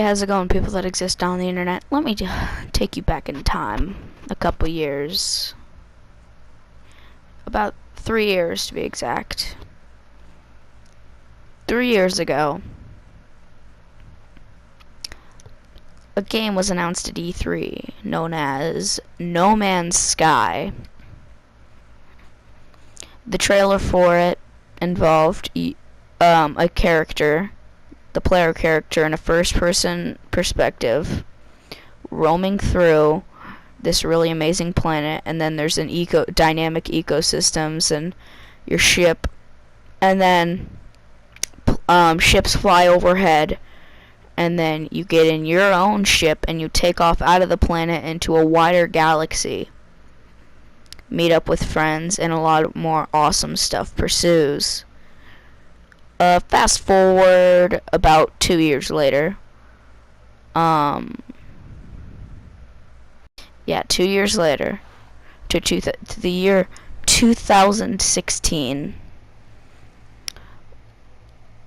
how's it going, people that exist on the internet? Let me take you back in time a couple years. About 3 years to be exact. 3 years ago, a game was announced at E3 known as No Man's Sky. The trailer for it involved a character, the player character, in a first-person perspective, roaming through this really amazing planet, and then there's an dynamic ecosystems and your ship, and then ships fly overhead, and then you get in your own ship and you take off out of the planet into a wider galaxy, meet up with friends, and a lot more awesome stuff pursues. Fast forward about 2 years later. 2 years later, to the year 2016.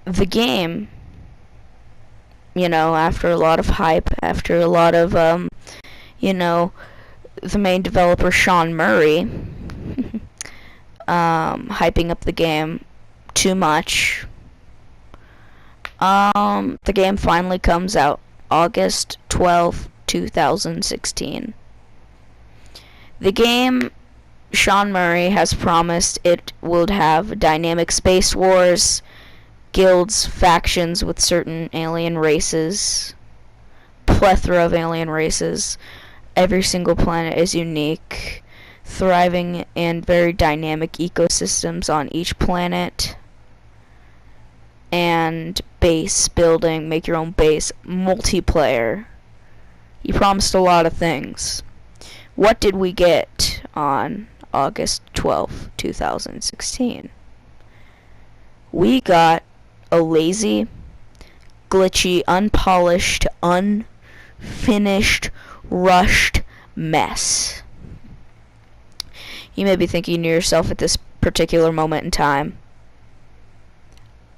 The game, after a lot of hype, after a lot of, the main developer, Sean Murray, hyping up the game too much, the game finally comes out August 12th, 2016. The game, Sean Murray has promised it will have dynamic space wars, guilds, factions with certain alien races, plethora of alien races. Every single planet is unique, thriving in very dynamic ecosystems on each planet, and base building, make your own base, multiplayer. He promised a lot of things. What did we get on August 12th, 2016? We got a lazy, glitchy, unpolished, unfinished, rushed mess. You may be thinking to yourself at this particular moment in time,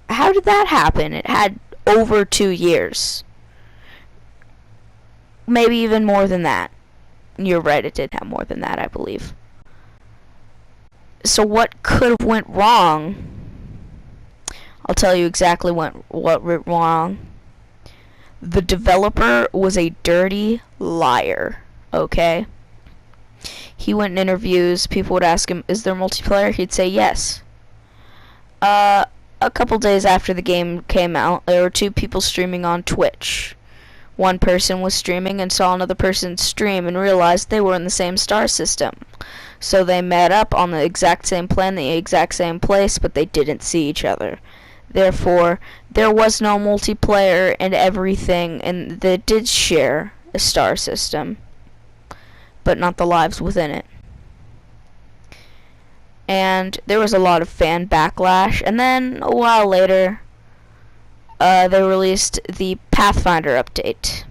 how did that happen? It had over 2 years. Maybe even more than that. You're right, it did have more than that, I believe. So what could have went wrong? I'll tell you exactly what went wrong. The developer was a dirty liar, okay? He went in interviews, people would ask him, is there multiplayer? He'd say yes. A couple days after the game came out, there were 2 people streaming on Twitch. One person was streaming and saw another person stream and realized they were in the same star system. So they met up on the exact same planet, the exact same place, but they didn't see each other. Therefore, there was no multiplayer and everything, and they did share a star system, but not the lives within it. And there was a lot of fan backlash, and then a while later, they released the Pathfinder update.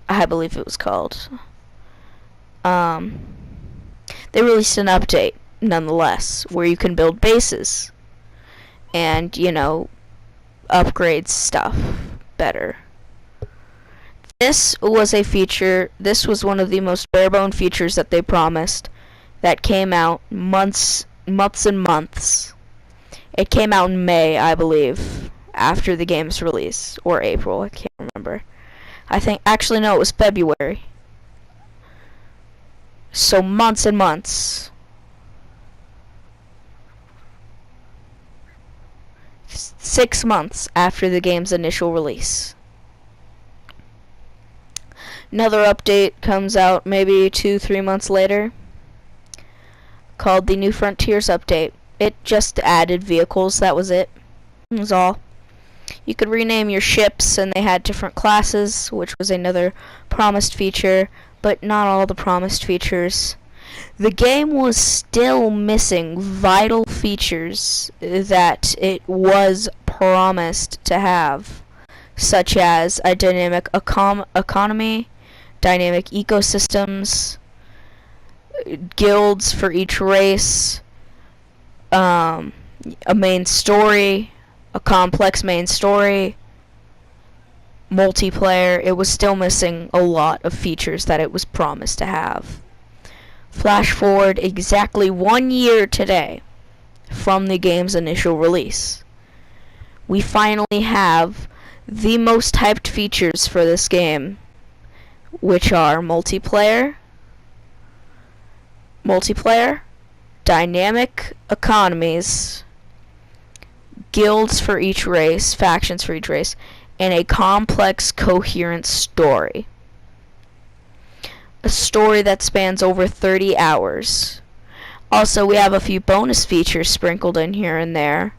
I believe it was called. They released an update, nonetheless, where you can build bases and, upgrade stuff better. This was one of the most bare-bone features that they promised that came out months and months. It came out in May, I believe, after the game's release, or April, I can't remember. Actually no, it was February. So months and months. 6 months after the game's initial release. Another update comes out maybe 2-3 months later, called the New Frontiers update. It just added vehicles, that was it. That was all. You could rename your ships, and they had different classes, which was another promised feature, but not all the promised features. The game was still missing vital features that it was promised to have, such as a dynamic economy, dynamic ecosystems, guilds for each race, a main story, a complex main story, multiplayer, it was still missing a lot of features that it was promised to have. Flash forward exactly 1 year today from the game's initial release. We finally have the most hyped features for this game, which are multiplayer, dynamic economies, guilds for each race, factions for each race, and a complex, coherent story. A story that spans over 30 hours. Also, we have a few bonus features sprinkled in here and there,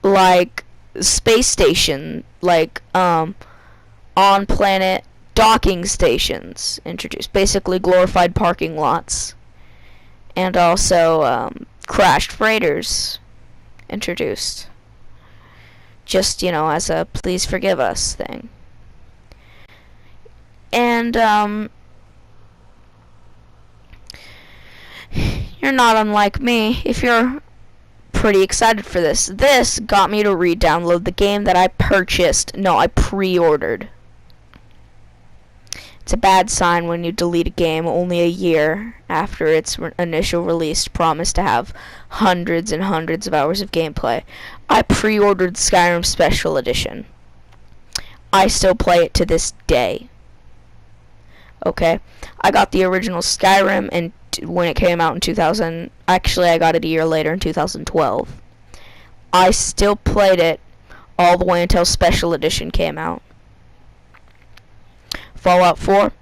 like space station, like on-planet docking stations introduced, basically glorified parking lots, and also crashed freighters introduced, just, as a please forgive us thing. And you're not unlike me if you're pretty excited for this. This got me to re-download the game that I purchased. No, I pre-ordered. It's a bad sign when you delete a game only a year after its initial release promised to have hundreds and hundreds of hours of gameplay. I pre-ordered Skyrim Special Edition. I still play it to this day. Okay, I got the original Skyrim and when it came out in 2000, actually I got it a year later in 2012. I still played it all the way until Special Edition came out. Fallout 4,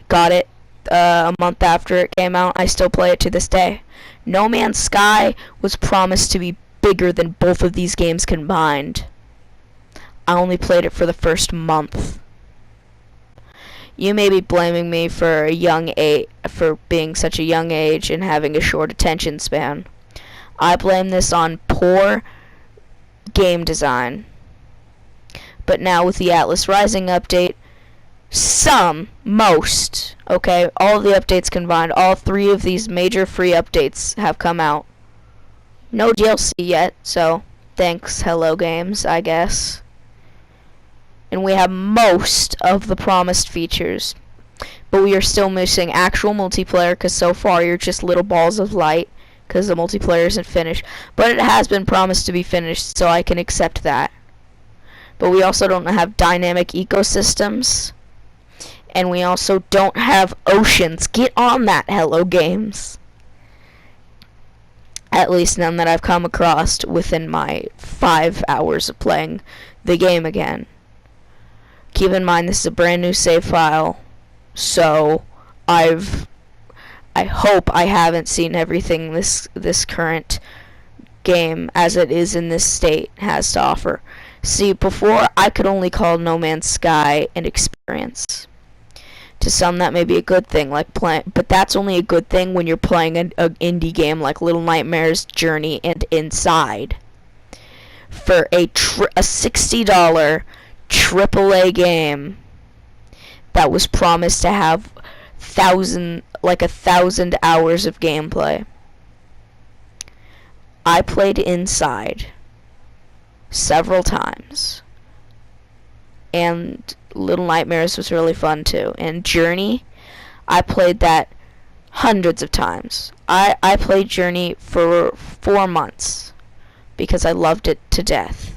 got it a month after it came out. I still play it to this day. No Man's Sky was promised to be bigger than both of these games combined. I only played it for the first month. You may be blaming me for being such a young age and having a short attention span. I blame this on poor game design. But now with the Atlas Rising update, most, okay, all of the updates combined, all 3 of these major free updates have come out. No DLC yet, so thanks, Hello Games, I guess. And we have most of the promised features, but we are still missing actual multiplayer, because so far you're just little balls of light, because the multiplayer isn't finished. But it has been promised to be finished, so I can accept that. But we also don't have dynamic ecosystems, and we also don't have oceans. Get on that, Hello Games. At least none that I've come across within my 5 hours of playing the game again. Keep in mind this is a brand new save file, so I hope I haven't seen everything this current game as it is in this state has to offer. See, before I could only call No Man's Sky an experience. To some that may be a good thing, but that's only a good thing when you're playing an indie game like Little Nightmares, Journey, and Inside. For a $60 AAA game that was promised to have 1,000 hours of gameplay. I played Inside several times, and Little Nightmares was really fun too. And Journey, I played that hundreds of times. I played Journey for 4 months because I loved it to death.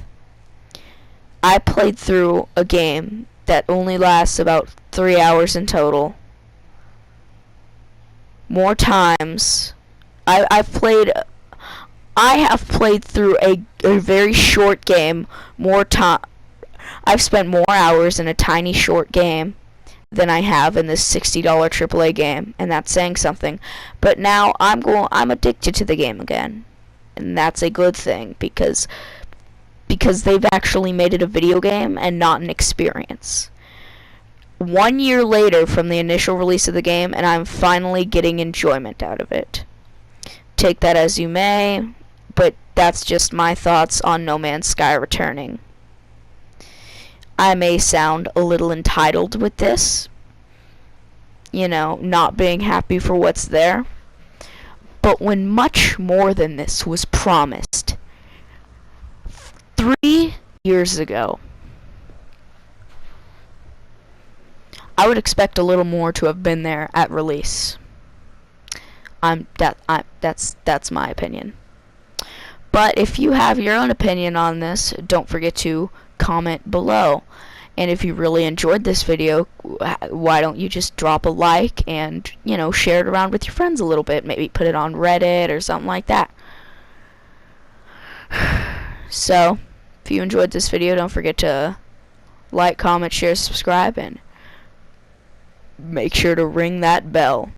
I played through a game that only lasts about 3 hours in total more times. I have played through a very short game more time. I've spent more hours in a tiny short game than I have in this $60 AAA game, and that's saying something. But now I'm addicted to the game again, and that's a good thing because they've actually made it a video game and not an experience. 1 year later from the initial release of the game, and I'm finally getting enjoyment out of it. Take that as you may, but that's just my thoughts on No Man's Sky returning. I may sound a little entitled with this, not being happy for what's there, but when much more than this was promised 3 years ago, I would expect a little more to have been there at release. That's my opinion. But if you have your own opinion on this, don't forget to comment below. And if you really enjoyed this video, why don't you just drop a like and, you know, share it around with your friends a little bit. Maybe put it on Reddit or something like that. So, if you enjoyed this video, don't forget to like, comment, share, subscribe, and make sure to ring that bell.